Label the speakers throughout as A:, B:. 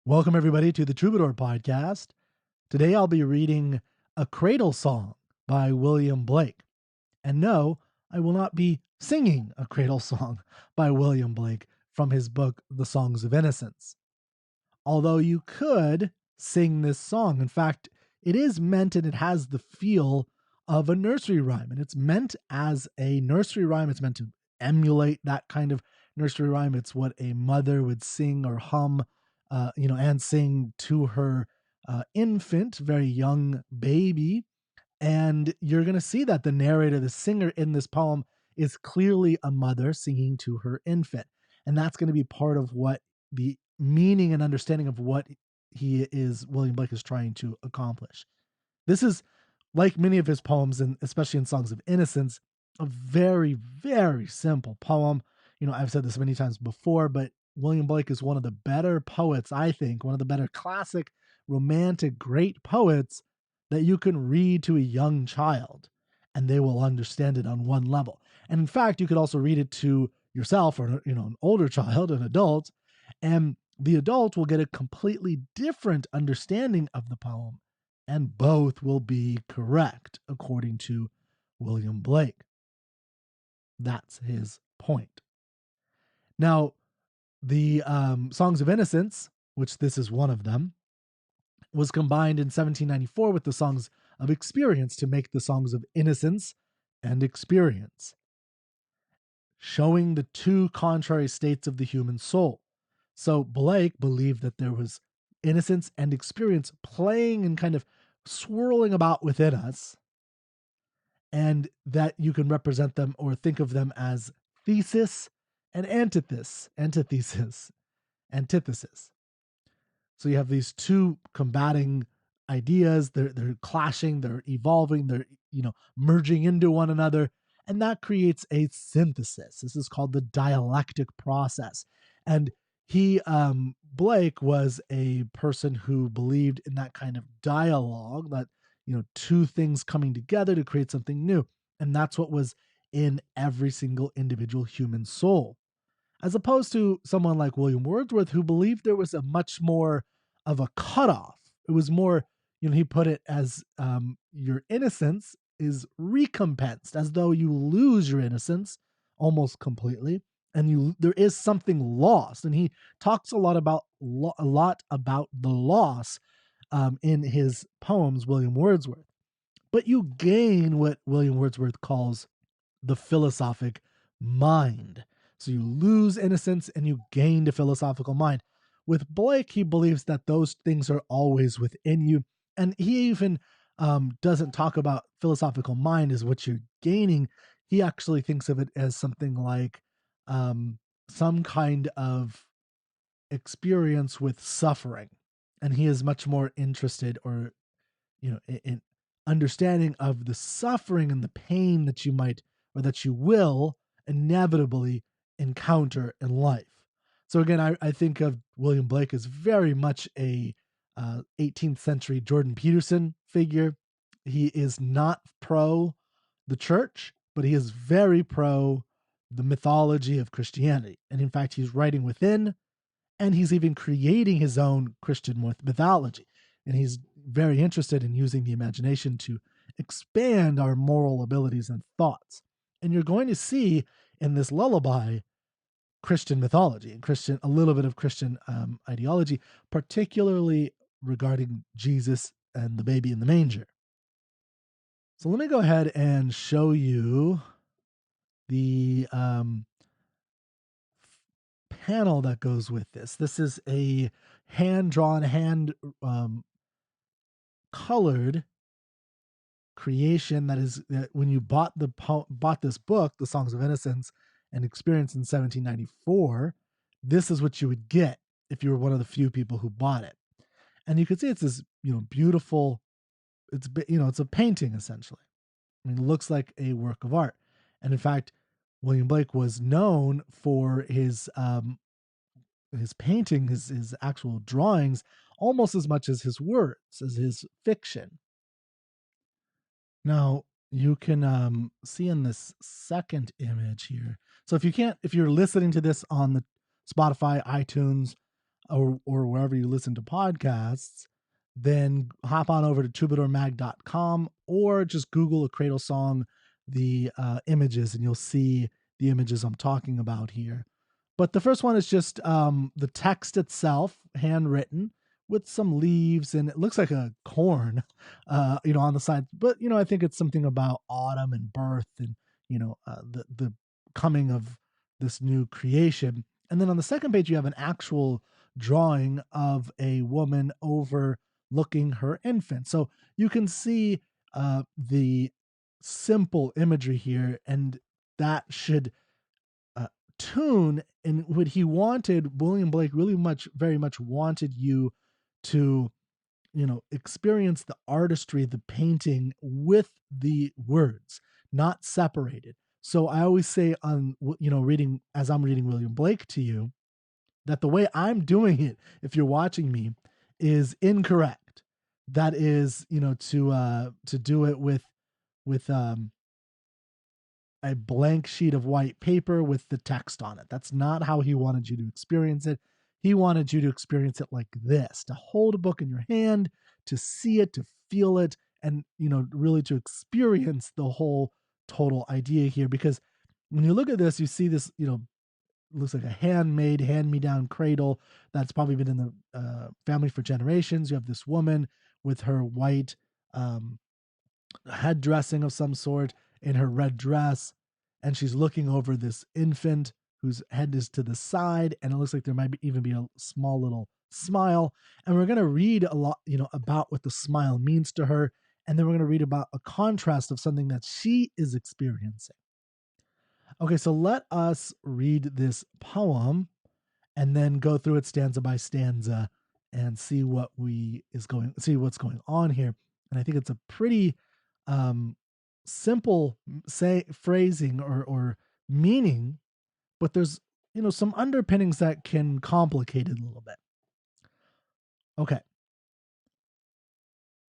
A: Welcome, everybody, to the Troubadour Podcast. Today I'll be reading a Cradle song by William Blake. And no, I will not be singing a Cradle song by William Blake from his book, The Songs of Innocence. Although you could sing this song. In fact, it is meant and it has the feel of a nursery rhyme. And it's meant as a nursery rhyme. It's meant to emulate that kind of nursery rhyme. It's what a mother would sing or hum and sing to her infant, very young baby. And you're going to see that the narrator, the singer in this poem, is clearly a mother singing to her infant. And that's going to be part of what the meaning and understanding of what William Blake is trying to accomplish. This is, like many of his poems, and especially in Songs of Innocence, a very, very simple poem. I've said this many times before, but William Blake is one of the better poets, I think, one of the better classic, romantic, great poets that you can read to a young child, and they will understand it on one level. And in fact, you could also read it to yourself or an older child, an adult, and the adult will get a completely different understanding of the poem, and both will be correct according to William Blake. That's his point. Now, the Songs of Innocence, which this is one of them, was combined in 1794 with the Songs of Experience to make the Songs of Innocence and Experience, showing the two contrary states of the human soul. So Blake believed that there was innocence and experience playing and kind of swirling about within us, and that you can represent them or think of them as thesis and antithesis. So you have these two combating ideas. They're clashing, they're evolving, they're merging into one another, and that creates a synthesis. This is called the dialectic process. And Blake was a person who believed in that kind of dialogue, that two things coming together to create something new. And that's what was in every single individual human soul. As opposed to someone like William Wordsworth, who believed there was a much more of a cutoff. It was more, he put it as your innocence is recompensed, as though you lose your innocence almost completely, and there is something lost. And he talks a lot about the loss in his poems, William Wordsworth. But you gain what William Wordsworth calls the philosophic mind. So you lose innocence and you gain the philosophical mind. With Blake, he believes that those things are always within you. And he even doesn't talk about philosophical mind as what you're gaining. He actually thinks of it as something like some kind of experience with suffering. And he is much more interested in understanding of the suffering and the pain that you might, or that you will inevitably encounter in life. So again, I think of William Blake as very much a 18th century Jordan Peterson figure. He is not pro the church, but he is very pro the mythology of Christianity. And in fact, he's writing within, and he's even creating his own Christian mythology. And he's very interested in using the imagination to expand our moral abilities and thoughts. And you're going to see in this lullaby Christian mythology and a little bit of Christian ideology, particularly regarding Jesus and the baby in the manger. So let me go ahead and show you the panel that goes with this. This is a hand-drawn, colored creation that when you bought this book, The Songs of Innocence and Experience in 1794, this is what you would get if you were one of the few people who bought it. And you can see it's this beautiful, it's a painting essentially. I mean, it looks like a work of art. And in fact, William Blake was known for his painting, his actual drawings, almost as much as his words, as his fiction. Now, you can see in this second image here. So if you're listening to this on the Spotify, iTunes, or wherever you listen to podcasts, then hop on over to troubadourmag.com or just Google a Cradle song, the images, and you'll see the images I'm talking about here. But the first one is just the text itself, handwritten, with some leaves, and it looks like a corn, on the side. But I think it's something about autumn and birth, and the coming of this new creation. And then on the second page, you have an actual drawing of a woman overlooking her infant. So you can see the simple imagery here, and that should tune in what he wanted. William Blake really very much wanted you to experience the artistry, the painting with the words, not separated. So I always say on reading, as I'm reading William Blake to you, that the way I'm doing it, if you're watching me, is incorrect. That is to do it with a blank sheet of white paper with the text on it. That's not how he wanted you to experience it. He wanted you to experience it like this, to hold a book in your hand, to see it, to feel it, and really to experience the whole total idea here. Because when you look at this, you see this, looks like a handmade, hand-me-down cradle that's probably been in the family for generations. You have this woman with her white head dressing of some sort in her red dress, and she's looking over this infant whose head is to the side, and it looks like there might even be a small little smile. And we're going to read a lot, about what the smile means to her, and then we're going to read about a contrast of something that she is experiencing. Okay, so let us read this poem and then go through it stanza by stanza and see what's going on here. And I think it's a pretty simple phrasing or meaning, but there's some underpinnings that can complicate it a little bit. Okay.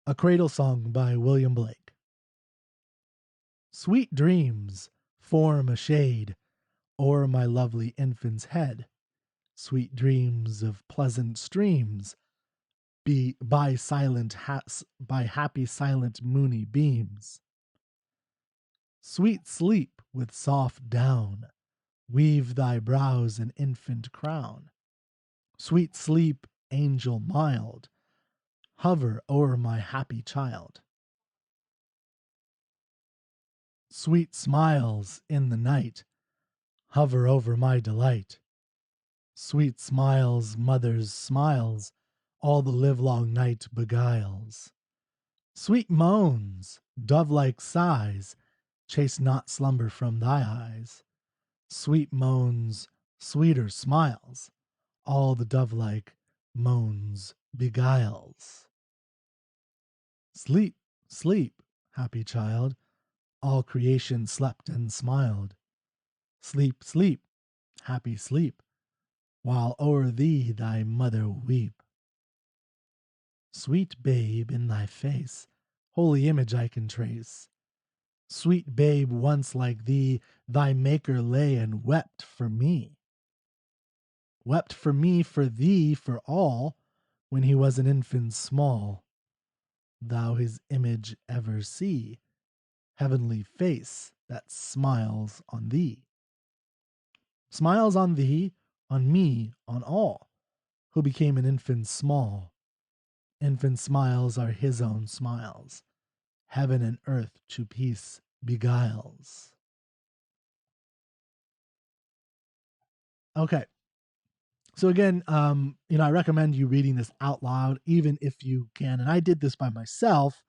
A: A Cradle Song by William Blake. Sweet dreams form a shade o'er my lovely infant's head. Sweet dreams of pleasant streams by happy silent moony beams. Sweet sleep with soft down, weave thy brows an infant crown. Sweet sleep, angel mild, hover o'er my happy child. Sweet smiles in the night, hover over my delight. Sweet smiles, mother's smiles, all the livelong night beguiles. Sweet moans, dove-like sighs, chase not slumber from thy eyes. Sweet moans, sweeter smiles, all the dove-like moans beguiles. Sleep, sleep, happy child, all creation slept and smiled. Sleep, sleep, happy sleep, while o'er thee thy mother weep. Sweet babe, in thy face, holy image I can trace. Sweet babe, once like thee, thy maker lay and wept for me. Wept for me, for thee, for all, when he was an infant small. Thou his image ever see, heavenly face that smiles on thee. Smiles on thee, on me, on all, who became an infant small. Infant smiles are his own smiles. Heaven and earth to peace beguiles. Okay. So again, I recommend you reading this out loud, even if you can. And I did this by myself.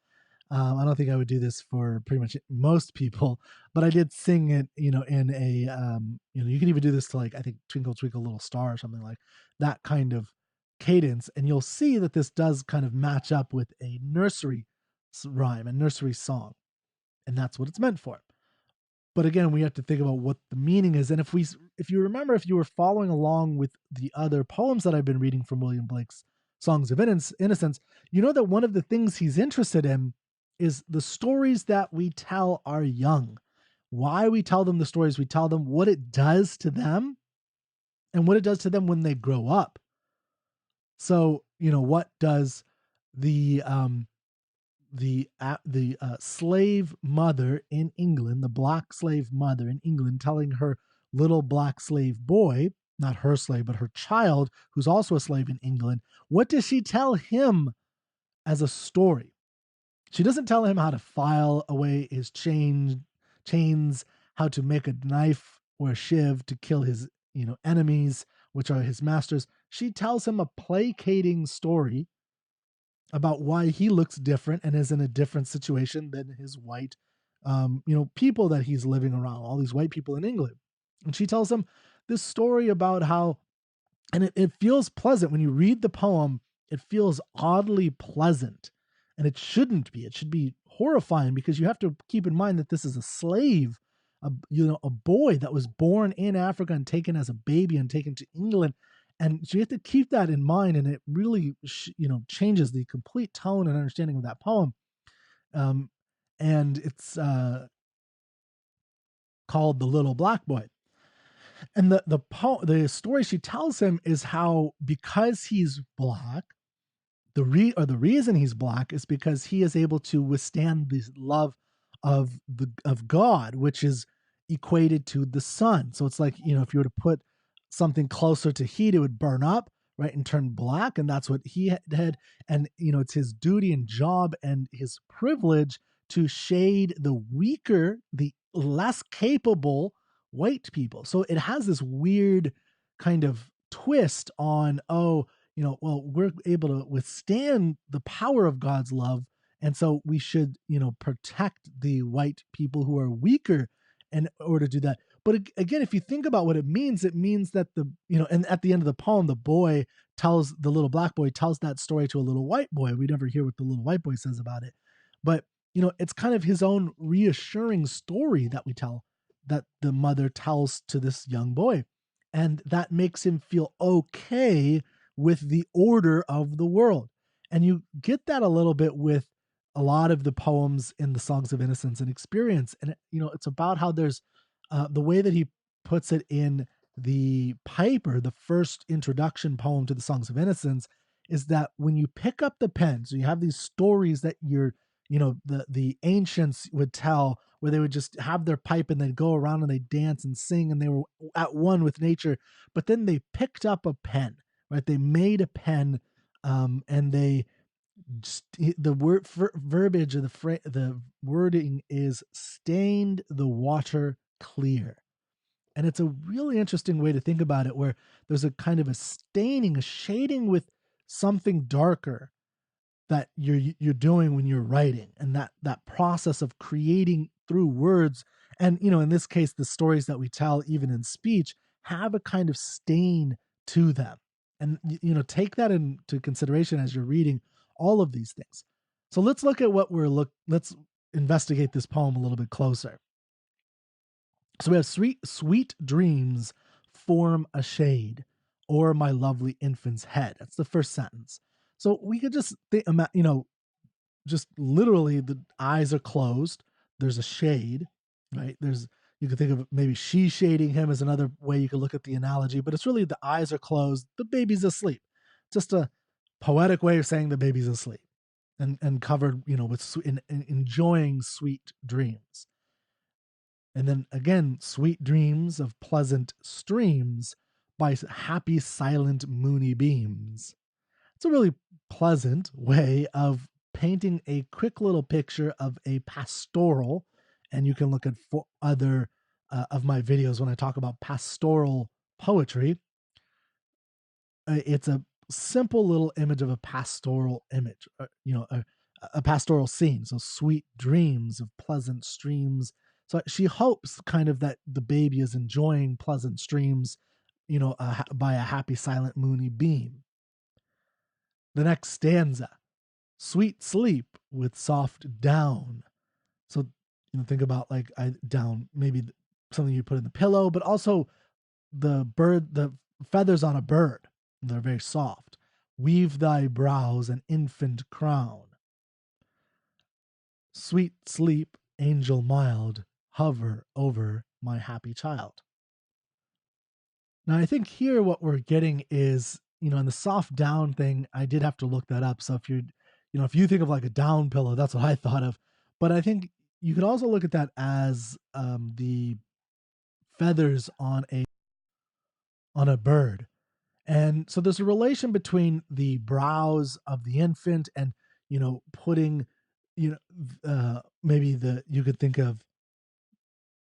A: I don't think I would do this for pretty much most people, but I did sing it, in a, you can even do this to I think Twinkle Twinkle Little Star or something like that kind of cadence. And you'll see that this does kind of match up with a nursery rhyme, a nursery song. And that's what it's meant for. But again, we have to think about what the meaning is. And if you remember, if you were following along with the other poems that I've been reading from William Blake's Songs of Innocence, you know that one of the things he's interested in is the stories that we tell our young. Why we tell them the stories we tell them, what it does to them, and what it does to them when they grow up. So, what does the slave mother in England, the black slave mother in England, telling her little black slave boy, not her slave, but her child, who's also a slave in England, what does she tell him as a story? She doesn't tell him how to file away his chains, how to make a knife or a shiv to kill his, enemies, which are his masters. She tells him a placating story about why he looks different and is in a different situation than his white, people that he's living around, all these white people in England. And she tells him this story about how, and it feels pleasant when you read the poem, it feels oddly pleasant. And it shouldn't be. It should be horrifying because you have to keep in mind that this is a slave, a boy that was born in Africa and taken as a baby and taken to England. And so you have to keep that in mind, and it really, changes the complete tone and understanding of that poem. And it's called "The Little Black Boy." And the story she tells him is how, because he's black, the reason he's black is because he is able to withstand this love of God, which is equated to the sun. So it's like, if you were to put something closer to heat, it would burn up, right, and turn black. And that's what he had. And, it's his duty and job and his privilege to shade the weaker, the less capable white people. So it has this weird kind of twist on, well, we're able to withstand the power of God's love. And so we should, protect the white people who are weaker in order to do that. But again, if you think about what it means that and at the end of the poem, the little black boy tells that story to a little white boy. We never hear what the little white boy says about it. But, it's kind of his own reassuring story that that the mother tells to this young boy. And that makes him feel okay with the order of the world. And you get that a little bit with a lot of the poems in the Songs of Innocence and Experience. And, it's about how there's the way that he puts it in the Piper, the first introduction poem to the Songs of Innocence, is that when you pick up the pen, so you have these stories that the ancients would tell, where they would just have their pipe and they'd go around and they dance and sing and they were at one with nature. But then they picked up a pen, right? They made a pen, and they the verbiage of the wording is stained the water clear. And it's a really interesting way to think about it, where there's a kind of a staining, a shading with something darker that you're doing when you're writing, and that process of creating through words. And in this case, the stories that we tell even in speech have a kind of stain to them. And take that into consideration as you're reading all of these things. So let's look at let's investigate this poem a little bit closer. So we have sweet dreams form a shade o'er my lovely infant's head. That's the first sentence. So we could just think, just literally the eyes are closed. There's a shade, right? You could think of maybe she shading him as another way you could look at the analogy, but it's really the eyes are closed, the baby's asleep. Just a poetic way of saying the baby's asleep and covered, with enjoying sweet dreams. And then again, sweet dreams of pleasant streams by happy silent moony beams. It's a really pleasant way of painting a quick little picture of a pastoral. And you can look at other of my videos when I talk about pastoral poetry. It's a simple little image of a pastoral image, a pastoral scene. So sweet dreams of pleasant streams. So she hopes kind of that the baby is enjoying pleasant streams, by a happy silent moony beam. The next stanza, sweet sleep with soft down. So, think about like down, maybe something you put in the pillow, but also the feathers on a bird. They're very soft. Weave thy brows an infant crown. Sweet sleep, angel mild, hover over my happy child. Now, I think here what we're getting is and the soft down thing, I did have to look that up. So if you think of like a down pillow, that's what I thought of. But I think you could also look at that as the feathers on a bird. And so there's a relation between the brows of the infant and, putting, maybe you could think of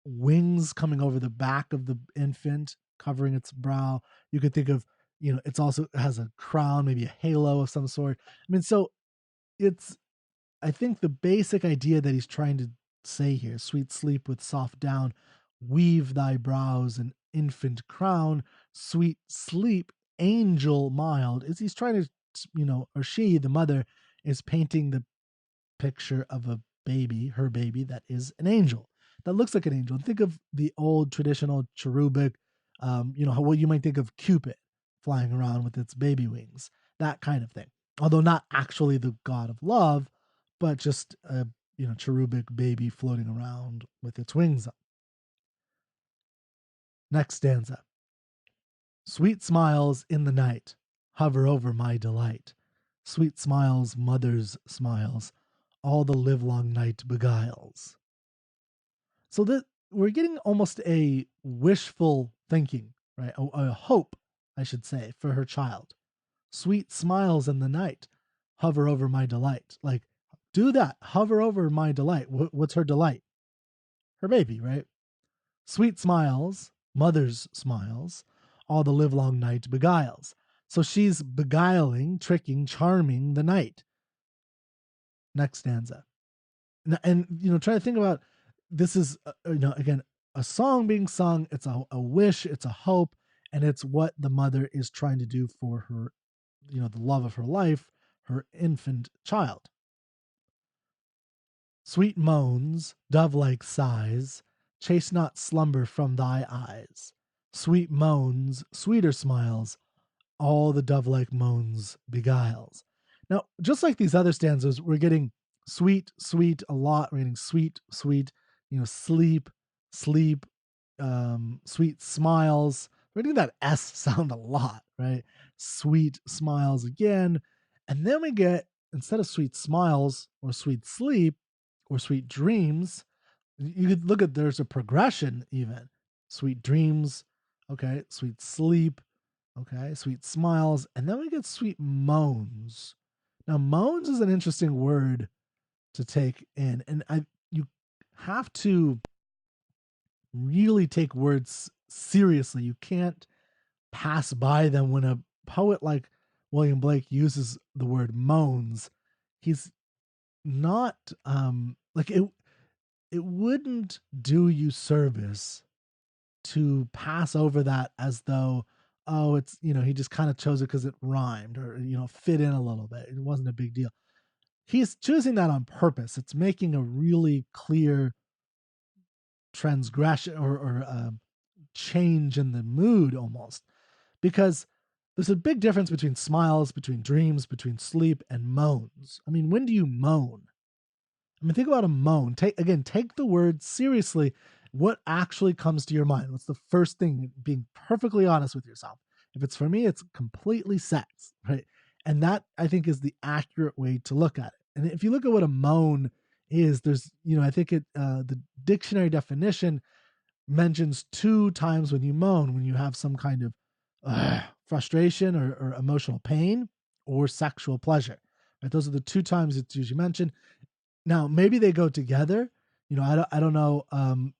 A: wings coming over the back of the infant, covering its brow. You could think of, it's also has a crown, maybe a halo of some sort. I mean, so it's, I think the basic idea that he's trying to say here, sweet sleep with soft down, weave thy brows an infant crown, sweet sleep, angel mild, is he's trying to, or she, the mother, is painting the picture of a baby, her baby, that is an angel, that looks like an angel. Think of the old traditional cherubic, what you might think of Cupid flying around with its baby wings, that kind of thing. Although not actually the god of love, but just a cherubic baby floating around with its wings up. Next stanza. Sweet smiles in the night hover over my delight. Sweet smiles, mother's smiles, all the livelong night beguiles. So that we're getting almost a wishful thinking, right? A hope, I should say, for her child. Sweet smiles in the night hover over my delight. Like, do that. Hover over my delight. What's her delight? Her baby, right? Sweet smiles, mother's smiles, all the livelong night beguiles. So she's beguiling, tricking, charming the night. Next stanza. And try to think about, this is, again, a song being sung. It's a wish, it's a hope, and it's what the mother is trying to do for her, the love of her life, her infant child. Sweet moans, dove-like sighs, chase not slumber from thy eyes. Sweet moans, sweeter smiles, all the dove-like moans beguiles. Now, just like these other stanzas, we're getting sweet, sweet a lot. We're getting sweet, sweet, sleep, sleep, sweet smiles. We're getting that S sound a lot, right? Sweet smiles again. And then we get, instead of sweet smiles or sweet sleep or sweet dreams, you could look at, there's a progression even. Sweet dreams, okay, sweet sleep, okay, sweet smiles, and then we get sweet moans. Now, moans is an interesting word to take in, and you have to really take words seriously. You can't pass by them. When a poet like William Blake uses the word moans, he's not like it. It wouldn't do you service to pass over that as though, oh, it's, he just kind of chose it because it rhymed or, fit in a little bit. It wasn't a big deal. He's choosing that on purpose. It's making a really clear transgression or change in the mood almost, because there's a big difference between smiles, between dreams, between sleep, and moans. I mean, when do you moan? I mean, think about a moan. Take the word seriously. What actually comes to your mind? What's the first thing? Being perfectly honest with yourself. If it's for me, it's completely sex, right? And that, I think, is the accurate way to look at it. And if you look at what a moan is, there's, I think the dictionary definition mentions 2 times when you moan, when you have some kind of frustration or emotional pain or sexual pleasure. Right? Those are the 2 times it's usually mentioned. Now, maybe they go together. I don't know.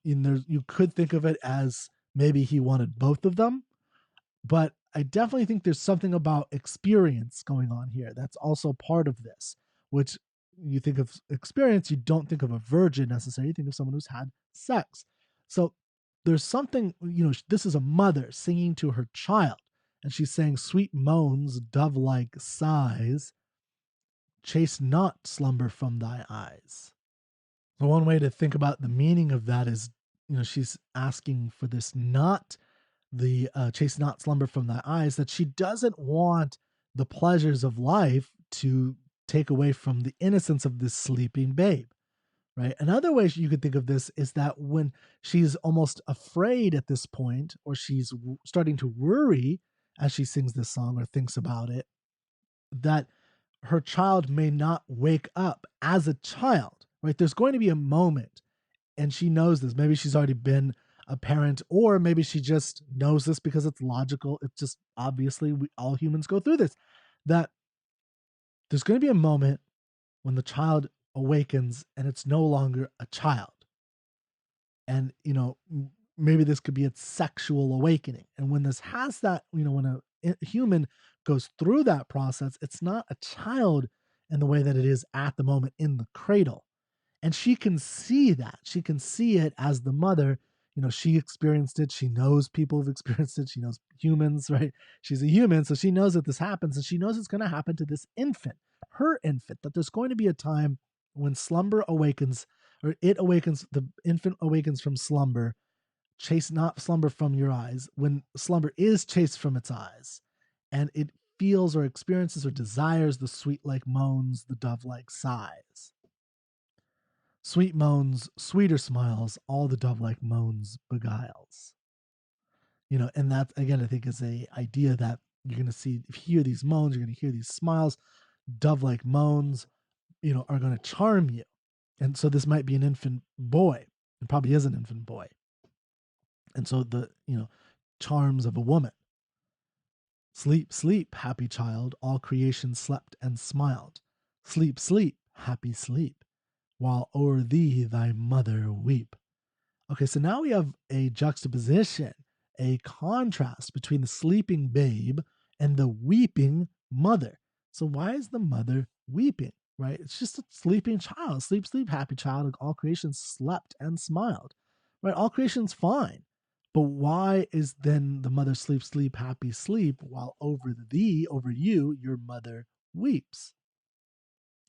A: You could think of it as maybe he wanted both of them, but I definitely think there's something about experience going on here. That's also part of this, which you think of experience, you don't think of a virgin necessarily. You think of someone who's had sex. So there's something, this is a mother singing to her child, and she's saying, sweet moans, dove-like sighs, chase not slumber from thy eyes. So one way to think about the meaning of that is, she's asking for this, not the chase not slumber from thy eyes, that she doesn't want the pleasures of life to take away from the innocence of this sleeping babe, right? Another way you could think of this is that when she's almost afraid at this point, or she's starting to worry as she sings this song or thinks about it, that her child may not wake up as a child, right? There's going to be a moment, and she knows this. Maybe she's already been a parent, or maybe she just knows this because it's logical. It's just obviously all humans go through this, that there's going to be a moment when the child awakens and it's no longer a child. And, maybe this could be its sexual awakening. And when this has that, when a human goes through that process, it's not a child in the way that it is at the moment in the cradle. And she can see that. She can see it as the mother. She experienced it. She knows people have experienced it. She knows humans, right? She's a human, so she knows that this happens, and she knows it's going to happen to this infant, her infant, that there's going to be a time when slumber awakens, or it awakens, the infant awakens from slumber, chase not slumber from your eyes, when slumber is chased from its eyes, and it feels or experiences or desires the sweet like moans, the dove like sighs. Sweet moans, sweeter smiles, all the dove-like moans beguiles. And that, again, I think is a idea that you're going to hear these moans, you're going to hear these smiles, dove-like moans, are going to charm you. And so this might be an infant boy. It probably is an infant boy. And so the, charms of a woman. Sleep, sleep, happy child, all creation slept and smiled. Sleep, sleep, happy sleep, while o'er thee thy mother weep. Okay, so now we have a juxtaposition, a contrast between the sleeping babe and the weeping mother. So why is the mother weeping, right? It's just a sleeping child. Sleep, sleep, happy child. All creation slept and smiled, right? All creation's fine. But why is then the mother sleep, sleep, happy sleep, while over thee, over you, your mother weeps?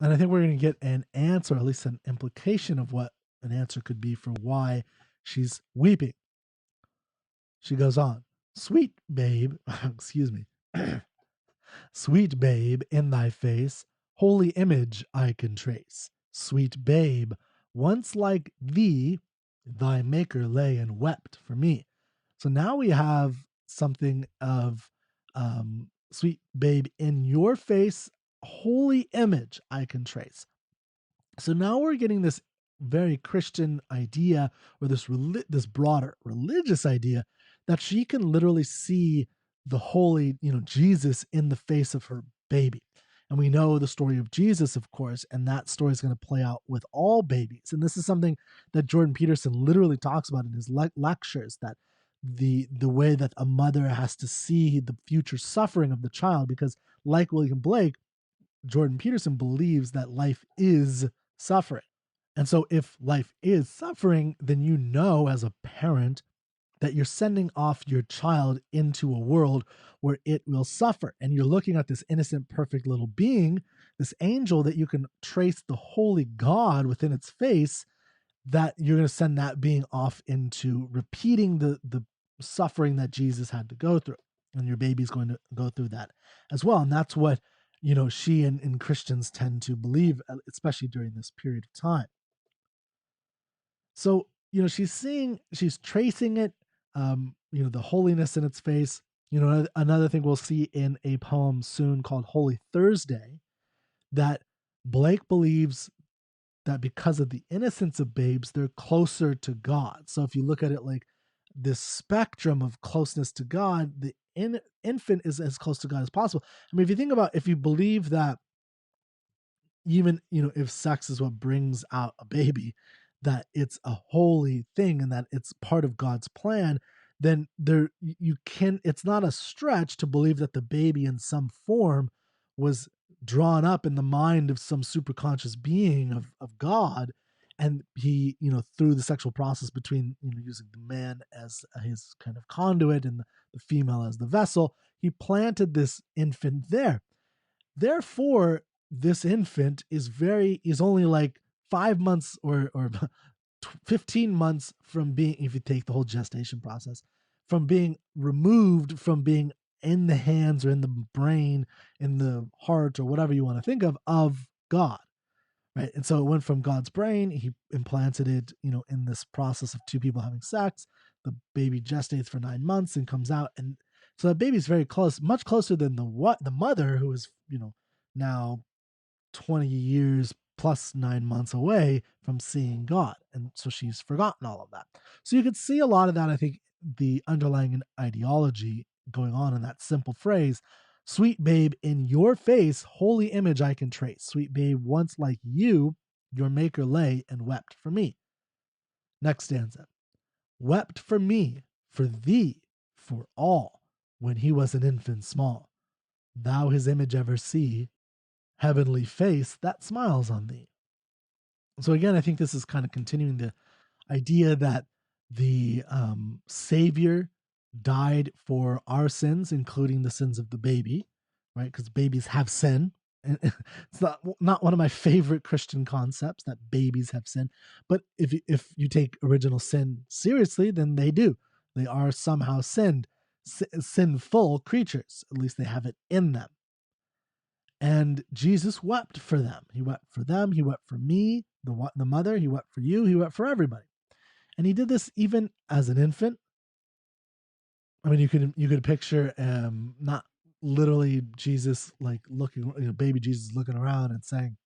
A: And I think we're going to get an answer, at least an implication of what an answer could be for why she's weeping. She goes on, sweet babe, excuse me, sweet babe, in thy face, holy image I can trace. Sweet babe, once like thee, thy maker lay and wept for me. So now we have something of sweet babe, in your face, holy image I can trace. So now we're getting this very Christian idea, or this broader religious idea, that she can literally see the holy, Jesus in the face of her baby. And we know the story of Jesus, of course, and that story is going to play out with all babies. And this is something that Jordan Peterson literally talks about in his lectures, that the way that a mother has to see the future suffering of the child, because like William Blake, Jordan Peterson believes that life is suffering. And so if life is suffering, then as a parent that you're sending off your child into a world where it will suffer. And you're looking at this innocent, perfect little being, this angel that you can trace the holy God within its face, that you're going to send that being off into repeating the suffering that Jesus had to go through. And your baby's going to go through that as well. And that's what, she and Christians tend to believe, especially during this period of time. So, she's tracing it, the holiness in its face. Another thing we'll see in a poem soon called Holy Thursday, that Blake believes that because of the innocence of babes, they're closer to God. So if you look at it like this spectrum of closeness to God, the infant is as close to God as possible. I mean, if you believe that even, if sex is what brings out a baby, that it's a holy thing and that it's part of God's plan, then it's not a stretch to believe that the baby in some form was drawn up in the mind of some superconscious being of God. And he, through the sexual process between, using the man as his kind of conduit and the female as the vessel, he planted this infant there. Therefore, this infant is only like 5 months or 15 months from being, if you take the whole gestation process, from being removed from being in the hands or in the brain, in the heart, or whatever you want to think of God, right? And so it went from God's brain, he implanted it, in this process of two people having sex. The baby gestates for 9 months and comes out. And So the baby's very close, much closer than the mother, who is, now 20 years plus 9 months away from seeing God. And so she's forgotten all of that. So you could see a lot of that, I think, the underlying ideology going on in that simple phrase: sweet babe, in your face, holy image I can trace. Sweet babe, once like you, your maker lay and wept for me. Next stanza. Wept for me, for thee, for all, when he was an infant small. Thou his image ever see, heavenly face that smiles on thee. So again, I think this is kind of continuing the idea that the Savior died for our sins, including the sins of the baby, right? Because babies have sin. And it's not one of my favorite Christian concepts that babies have sin. But if you take original sin seriously, then they do. They are somehow sinful creatures. At least they have it in them. And Jesus wept for them. He wept for them. He wept for me, the mother. He wept for you. He wept for everybody. And he did this even as an infant. I mean, you could picture not literally Jesus like looking, baby Jesus looking around and saying,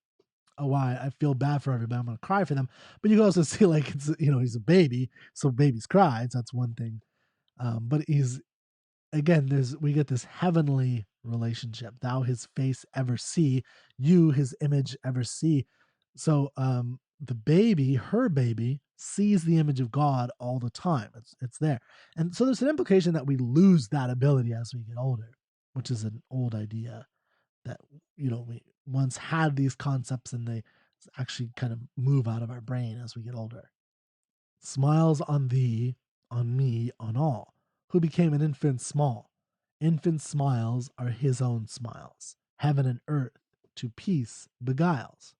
A: "Oh, why? I feel bad for everybody. I'm going to cry for them." But you can also see like it's he's a baby, so babies cry. So that's one thing. But we get this heavenly relationship. Thou his face ever see, you his image ever see. So the baby, her baby, sees the image of God all the time. It's there. And so there's an implication that we lose that ability as we get older, which is an old idea that we once had these concepts and they actually kind of move out of our brain as we get older. Smiles on thee, on me, on all, who became an infant small. Infant smiles are his own smiles. Heaven and earth to peace beguiles.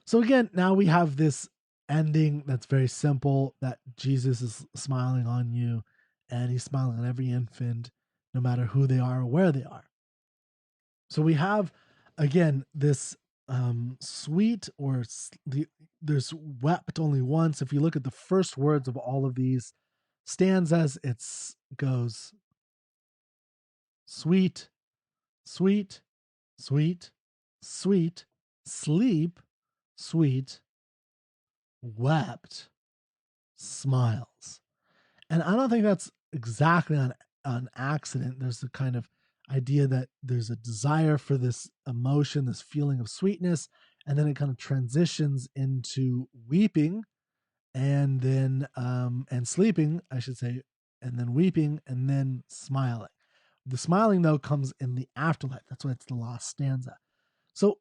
A: So again, now we have this ending that's very simple, that Jesus is smiling on you, and he's smiling on every infant, no matter who they are or where they are. So we have, again, this sweet, or there's wept only once. If you look at the first words of all of these stanzas, it goes sweet, sweet, sweet, sweet, sleep, sweet, wept, smiles. And I don't think that's exactly on accident. There's a kind of idea that there's a desire for this emotion, this feeling of sweetness, and then it kind of transitions into weeping, and then and sleeping, I should say, and then weeping, and then smiling. The smiling, though, comes in the afterlife. That's why it's the last stanza. So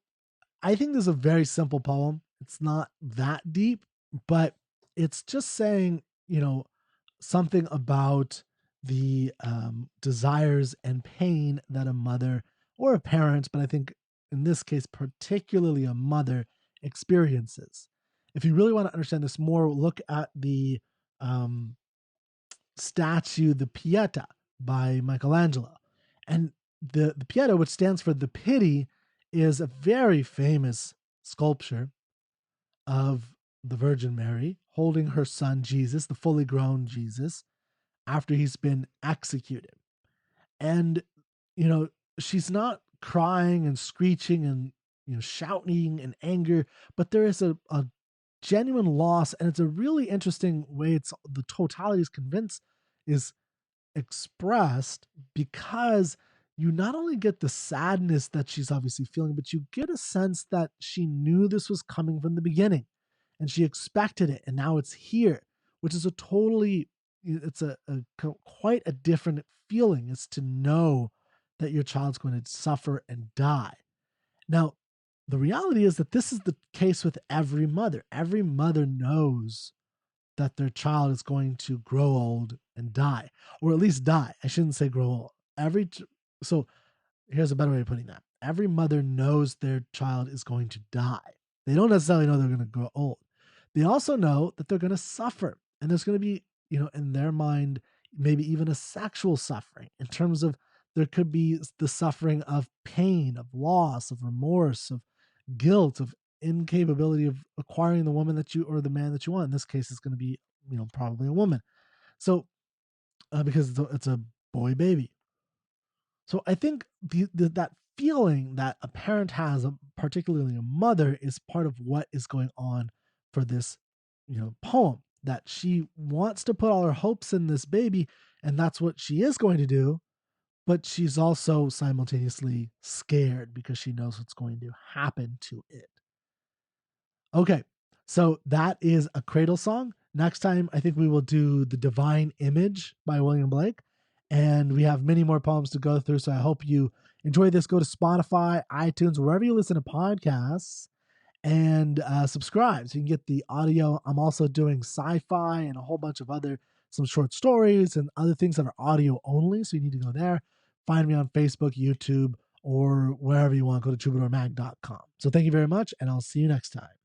A: I think this is a very simple poem. It's not that deep, but it's just saying, something about the desires and pain that a mother or a parent, but I think in this case, particularly a mother, experiences. If you really want to understand this more, look at the statue, the Pieta by Michelangelo. And the Pieta, which stands for the pity, is a very famous sculpture of the Virgin Mary holding her son Jesus, the fully grown Jesus, after he's been executed. And, she's not crying and screeching and, shouting in anger, but there is a genuine loss. And it's a really interesting way the totality is expressed, because you not only get the sadness that she's obviously feeling, but you get a sense that she knew this was coming from the beginning and she expected it, and now it's here, which is it's a quite a different feeling, is to know that your child's going to suffer and die. Now, the reality is that this is the case with every mother. Every mother knows that their child is going to grow old and die, or at least die. I shouldn't say grow old. So here's a better way of putting that. Every mother knows their child is going to die. They don't necessarily know they're going to grow old. They also know that they're going to suffer, and there's going to be, in their mind, maybe even a sexual suffering, in terms of there could be the suffering of pain, of loss, of remorse, of guilt, of incapability of acquiring the woman or the man that you want. In this case, it's going to be, probably a woman. So because it's a boy baby. So I think that feeling that a parent has, particularly a mother, is part of what is going on for this, poem. That she wants to put all her hopes in this baby, and that's what she is going to do. But she's also simultaneously scared because she knows what's going to happen to it. Okay, so that is a Cradle song. Next time, I think we will do The Divine Image by William Blake. And we have many more poems to go through. So I hope you enjoy this. Go to Spotify, iTunes, wherever you listen to podcasts, and subscribe so you can get the audio. I'm also doing sci-fi and a whole bunch of some short stories and other things that are audio only. So you need to go there. Find me on Facebook, YouTube, or wherever you want. Go to troubadourmag.com. So thank you very much, and I'll see you next time.